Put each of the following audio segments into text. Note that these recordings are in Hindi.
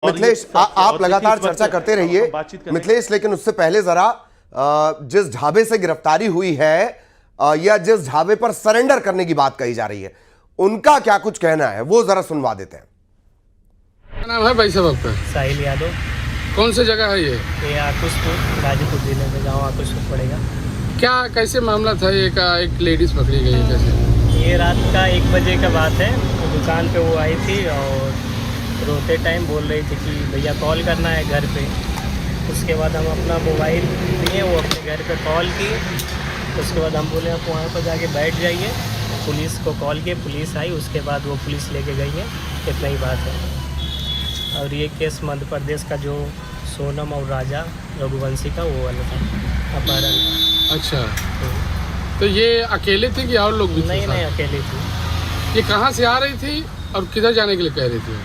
मिथिलेश, आप लगातार चर्चा करते रहिए मिथिलेश, लेकिन उससे पहले जरा जिस ढाबे से गिरफ्तारी हुई है या जिस ढाबे पर सरेंडर करने की बात कही जा रही है, उनका क्या कुछ कहना है वो जरा सुनवा देते हैं। क्या नाम है भाई साहब आपका? साहिल यादव। कौन सी जगह है ये? आकुशपुर, गाजीपुर जिले में गाँव आकुशपुर पड़ेगा। क्या कैसे मामला था ये का एक लेडीज पकड़ी गई है कैसे? ये रात का 1 बजे का बात है। दुकान पे वो आई थी और रोते टाइम बोल रही थी कि भैया कॉल करना है घर पे। उसके बाद हम अपना मोबाइल दिए, वो अपने घर पे कॉल की। उसके बाद हम बोले आप वहाँ पर जाके बैठ जाइए। पुलिस को कॉल किए, पुलिस आई। उसके बाद वो पुलिस लेके गई है। इतना ही बात है। और ये केस मध्य प्रदेश का जो सोनम और राजा रघुवंशी का वो वाला था, अपहरण का। अच्छा, तो ये अकेले थे कि और लोग भी थे? नहीं, अकेली थी। ये कहाँ से आ रही थी और किधर जाने के लिए कह रही थी?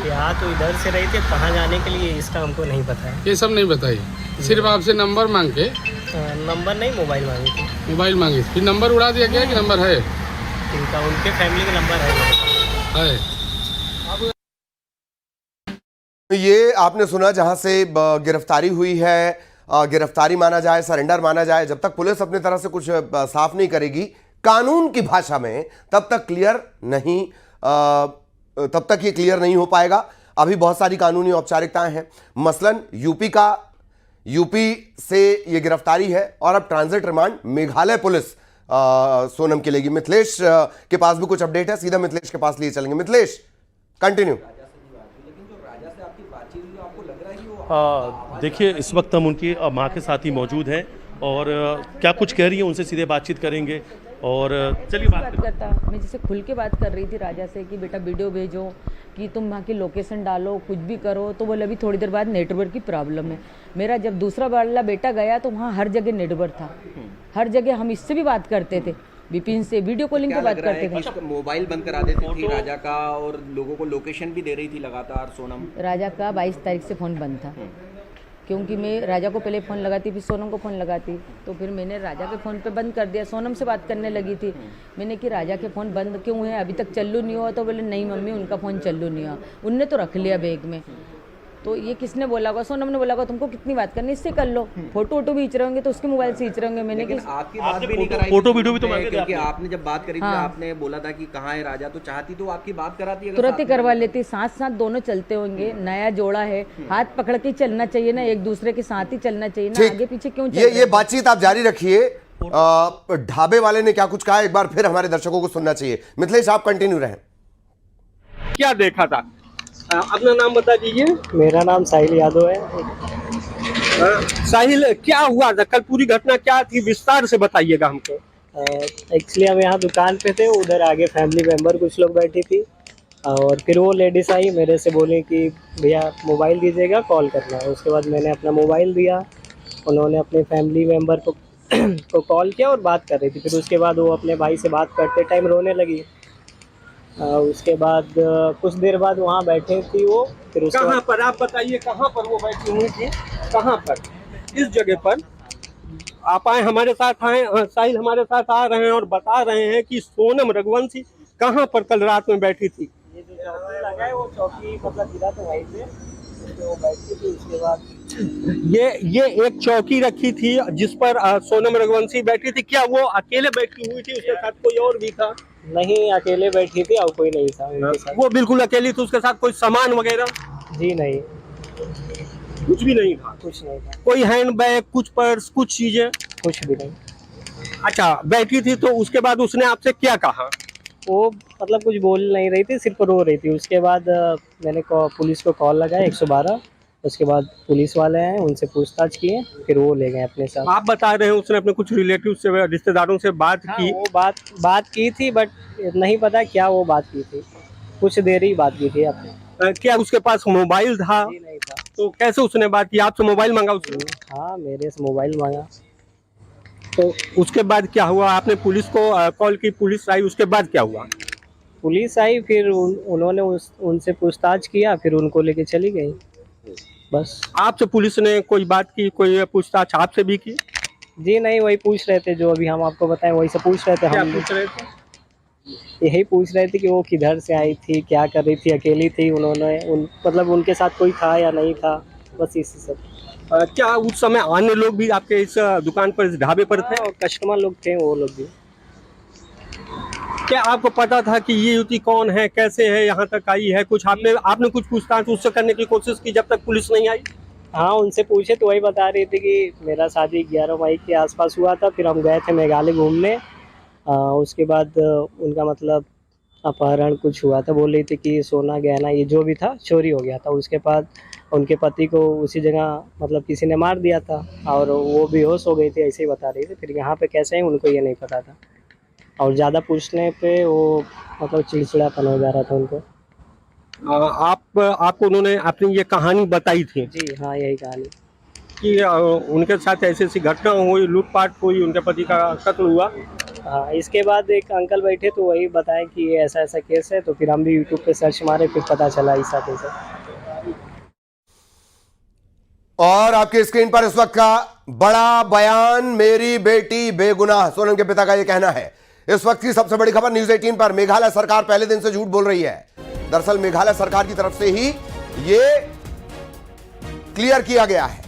यहाँ तो इधर से रही थी, कहाँ जाने के लिए इसका हमको नहीं पता है। ये सब नहीं बताई, सिर्फ आपसे नंबर मांग के? नंबर नहीं, मोबाइल मांगी थी। मोबाइल मांगी, फिर नंबर उड़ा दिया गया कि नंबर है? इनका उनके फैमिली का नंबर है। ये आपने सुना जहां से गिरफ्तारी हुई है, गिरफ्तारी माना जाए, सरेंडर माना जाए, जब तक पुलिस अपनी तरह से कुछ साफ नहीं करेगी कानून की भाषा में, तब तक ये क्लियर नहीं हो पाएगा। अभी बहुत सारी कानूनी औपचारिकताएं हैं। मसलन यूपी से ये गिरफ्तारी है और अब transit remand Meghalaya police Sonam के लेगी। मिथिलेश के पास भी कुछ अपडेट है, सीधा मिथिलेश के पास लिए चलेंगे। मिथिलेश, कंटिन्यू। देखिए, इस वक्त हम उनकी माँ के साथ ही मौजूद हैं और क्या कुछ कह रही हैं उनसे सीधे बातचीत करेंगे। और चलिए बात करता मैं जैसे खुल के बात कर रही थी राजा से कि बेटा वीडियो भेजो, कि तुम वहाँ की लोकेशन डालो, कुछ भी करो। तो बोले अभी थोड़ी देर बाद नेटवर्क की प्रॉब्लम है। मेरा जब दूसरा वाला बेटा गया तो वहाँ हर जगह नेटवर्क था, हर जगह। हम इससे भी बात करते थे, विपिन से वीडियो कॉलिंग पे बात करते थे। मोबाइल बंद करा देती थी राजा का और लोगों को लोकेशन भी दे रही थी लगातार सोनम। राजा का 22 तारीख से फ़ोन बंद था, क्योंकि मैं राजा को पहले फ़ोन लगाती, फिर सोनम को फ़ोन लगाती। तो फिर मैंने राजा के फ़ोन पे बंद कर दिया। सोनम से बात करने लगी थी। मैंने कि राजा के फ़ोन बंद क्यों है, अभी तक चालू नहीं हुआ? तो बोले नहीं मम्मी, उनका फ़ोन चालू नहीं हुआ, उनने तो रख लिया बैग में। तो ये किसने बोला होगा? सोनम ने बोला होगा तुमको कितनी बात करनी, इससे कर लो। फोटो वोटो भी खींच रहे होंगे तो उसके मोबाइल से खींच रहे होंगे। मैंने आपकी बात भी नहीं कराई, फोटो वीडियो भी तो मांगे थे क्योंकि आपने जब बात करी थी आपने बोला था कि कहाँ है राजा, तो चाहती तो आपकी बात कराती, तुरंत ही करवा लेती। साथ साथ दोनों चलते होंगे, नया जोड़ा है, हाथ पकड़ के चलना चाहिए ना, एक दूसरे के साथ ही चलना चाहिए ना, आगे पीछे क्यों चल? ये बातचीत आप जारी रखिए। ढाबे वाले ने क्या कुछ कहा एक बार फिर हमारे दर्शकों को सुनना चाहिए। मिथिलेश, आप कंटिन्यू रहें। क्या देखा था? अपना नाम बता दीजिए। मेरा नाम साहिल यादव है। साहिल, क्या हुआ था कल? पूरी घटना क्या थी, विस्तार से बताइएगा हमको। एक्चुअली हम यहाँ दुकान पे थे, उधर आगे फैमिली मेम्बर कुछ लोग बैठी थी और फिर वो लेडीज़ आई, मेरे से बोली कि भैया मोबाइल दीजिएगा, कॉल करना है। उसके बाद मैंने अपना मोबाइल दिया, उन्होंने अपने फैमिली मेम्बर को कॉल किया और बात कर रही थी। फिर उसके बाद वो अपने भाई से बात करते टाइम रोने लगी। उसके बाद कुछ देर बाद वहाँ बैठे थी वो। फिर उसके कहाँ पर, आप बताइए कहाँ पर वो बैठी हुई थी? कहाँ पर? इस जगह पर आप आए, हमारे साथ आए, साहिल हमारे साथ आ रहे हैं और बता रहे हैं कि सोनम रघुवंशी कहाँ पर कल रात में बैठी थी। ये जो चौकी लगा है वो चौकी मतलब गिरा था वहीं पे, तो वो बैठी थी। उसके बाद ये एक चौकी रखी थी जिस पर सोनम रघुवंशी बैठी थी। क्या वो अकेले बैठी हुई थी, उसके साथ कोई और भी था? नहीं, अकेले बैठी थी और कोई नहीं था उनके साथ। वो बिल्कुल अकेली थी, उसके साथ कोई सामान वगैरह? जी नहीं, कुछ भी नहीं था। कुछ नहीं था। कोई हैंड बैग, कुछ पर्स, कुछ चीजें? कुछ भी नहीं। अच्छा, बैठी थी तो उसके बाद उसने आपसे क्या कहा? वो मतलब कुछ बोल नहीं रही थी, सिर्फ रो रही थी। उसके बाद मैंने पुलिस को कॉल लगाया 112। उसके बाद पुलिस वाले आए, उनसे पूछताछ किए, फिर वो ले गए अपने साथ। आप बता रहे हैं उसने अपने कुछ रिलेटिव से, रिश्तेदारों से बात की? वो बात की थी, बट नहीं पता क्या वो बात की थी। कुछ देर ही बात की थी आपने। क्या उसके पास मोबाइल था? जी नहीं था। तो कैसे उसने बात की? आपसे मोबाइल मांगा उसने? हाँ, मेरे से मोबाइल मांगा। तो उसके बाद क्या हुआ? आपने पुलिस को कॉल की, पुलिस आई, उसके बाद क्या हुआ? पुलिस आई, फिर उन्होंने उनसे पूछताछ किया, फिर उनको लेके चली गई, बस। आपसे पुलिस ने कोई बात की, कोई पूछताछ आपसे भी की? जी नहीं, वही पूछ रहे थे जो अभी हम आपको बताएं, वही से पूछ रहे थे। क्या हम पूछ रहे थे? यही पूछ रहे थे कि वो किधर से आई थी, क्या कर रही थी, अकेली थी, मतलब उनके साथ कोई था या नहीं था, बस इसी सब। क्या उस समय अन्य लोग भी आपके इस दुकान पर, इस ढाबे पर थे? और कस्टमर लोग थे, वो लोग भी। क्या आपको पता था कि ये युवती कौन है, कैसे है, यहाँ तक आई है? कुछ आपने कुछ पूछताछ उससे करने की कोशिश की जब तक पुलिस नहीं आई? हाँ, उनसे पूछे तो वही बता रही थी कि मेरा शादी 11 मई के आसपास हुआ था, फिर हम गए थे मेघालय घूमने। उसके बाद उनका मतलब अपहरण कुछ हुआ था, बोल रही थी कि सोना गहना ये जो भी था चोरी हो गया था। उसके बाद उनके पति को उसी जगह मतलब किसी ने मार दिया था और वो बेहोश हो गई थी, ऐसे ही बता रही थी। फिर यहाँ पे कैसे हैं उनको ये नहीं पता था, और ज़्यादा पूछने पे वो मतलब चिड़चिड़ापन हो जा रहा था उनको। आपको उन्होंने अपनी ये कहानी बताई थी जी हाँ, यही कहानी। कि उनके साथ ऐसी ऐसी घटना हुई, लूटपाट हुई, उनके पति का कत्ल हुआ? हाँ, इसके बाद एक अंकल बैठे तो वही बताए कि ये ऐसा ऐसा केस है, तो फिर हम भी यूट्यूब पे सर्च मारे, फिर पता चला ऐसा केस है। और आपकी स्क्रीन पर इस वक्त का बड़ा बयान, मेरी बेटी बेगुनाह, सोनम के पिता का यह कहना है। इस वक्त की सबसे बड़ी खबर न्यूज़ 18 पर। मेघालय सरकार पहले दिन से झूठ बोल रही है। दरअसल मेघालय सरकार की तरफ से ही यह क्लियर किया गया है।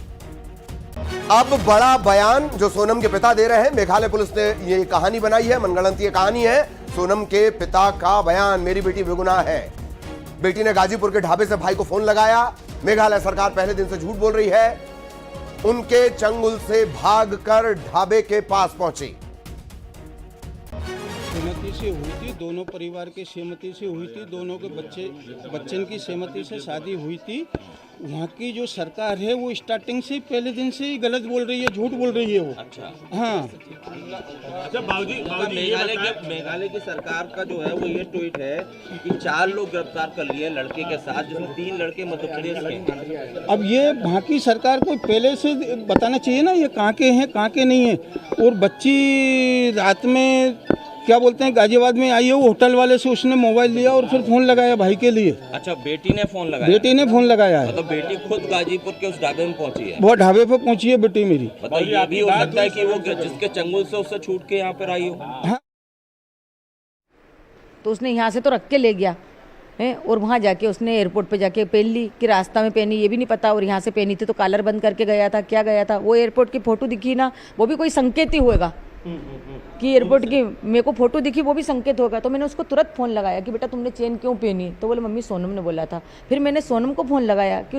अब बड़ा बयान जो सोनम के पिता दे रहे हैं, मेघालय पुलिस ने यह कहानी बनाई है, मनगढ़ंत ये कहानी है। सोनम के पिता का बयान, मेरी बेटी बेगुनाह है। बेटी ने गाजीपुर के ढाबे से भाई को फोन लगाया। मेघालय सरकार पहले दिन से झूठ बोल रही है। उनके चंगुल से भागकर ढाबे के पास पहुंची। सहमति से हुई थी, दोनों परिवार की सहमति से हुई थी, दोनों के बच्चन की सहमति से शादी हुई थी। वहाँ की जो सरकार है वो स्टार्टिंग से पहले दिन से ही गलत बोल रही है, झूठ बोल रही है वो। अच्छा, हाँ। अच्छा मेघालय की सरकार का जो है वो ये ट्वीट है कि 4 लोग गिरफ्तार कर लिए लड़के के साथ, जिसमें 3 लड़के मध्य प्रदेश के। अब ये वहाँ की सरकार को पहले से बताना चाहिए ना, ये कहाँ के हैं कहाँ के नहीं है। और बच्ची रात में क्या बोलते हैं गाजियाबाद में आई है, वो होटल वाले से उसने मोबाइल लिया और फिर फोन लगाया भाई के लिए। अच्छा, बेटी ने फोन लगाया? बेटी ने फोन लगाया है। मतलब बेटी खुद गाजीपुर के उस ढाबे में पहुंची है? वो ढाबे पे पहुंची है बेटी मेरी। मतलब ये भी हो सकता है कि वो जिसके चंगुल से उससे छूट के यहाँ पर आई हो। हाँ। तो उसने यहाँ से तो रख के ले गया है, और वहाँ जाके उसने एयरपोर्ट पे जाके पहन ली कि रास्ता में पहनी ये भी नहीं पता, और यहाँ से पहनी थी तो कॉलर बंद करके गया था, क्या गया था। वो एयरपोर्ट की फोटो दिखी ना, वो भी कोई संकेत ही होगा कि एयरपोर्ट की मेरे को फोटो दिखी, वो भी संकेत होगा। तो मैंने उसको तुरंत फ़ोन लगाया कि बेटा तुमने चेन क्यों पहनी, तो बोले मम्मी सोनम ने बोला था। फिर मैंने सोनम को फ़ोन लगाया कि